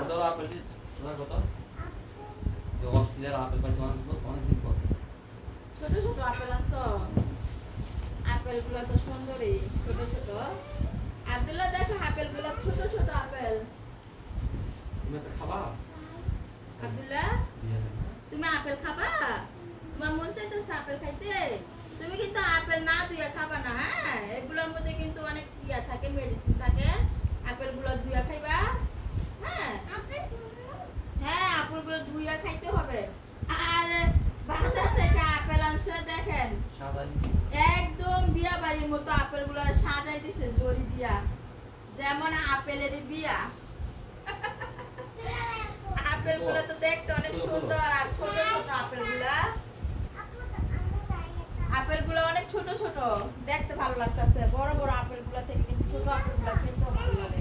ধরো আপেল তোমার কত অস্ট্রেলিয়ার আপেল পাইছে অনেকদিন পর ছোট ছোট আপেল আনছো আপেল গুলো তো সুন্দরী ছোট ছোট আব্দুল্লাহ দেখো আপেল গুলো ছোট ছোট আপেল তুমি একটা খাবা আব্দুল্লাহ তুমি আপেল খাবা তোমার মন চাইতেছে আপেল খাইতে তুমি কিন্তু আপেল না দুইয়া খাবা না হ্যাঁ এগুলোর মধ্যে কিন্তু অনেক ইয়া থাকে মেডিসিন থাকে আপেল গুলো দুইয়া খাইবা হ্যাঁ হ্যাঁ আপেল গুলো দুইয়া খাইতে হবে আর বাজার থেকে আপেল আনছে দেখেন একদম বিয়া বাড়ির মতো আপেল গুলো সাজাই দিছে জরি দিয়া যেমন আপেলের বিয়া আপেল গুলো তো দেখতে অনেক সুন্দর আর ছোট ছোট আপেল গুলো অনেক ছোট ছোট দেখতে ভালো লাগতেছে বড় বড় আপেল গুলো থেকে কিন্তু ছোট আপেল গুলো খেতে ভালো লাগে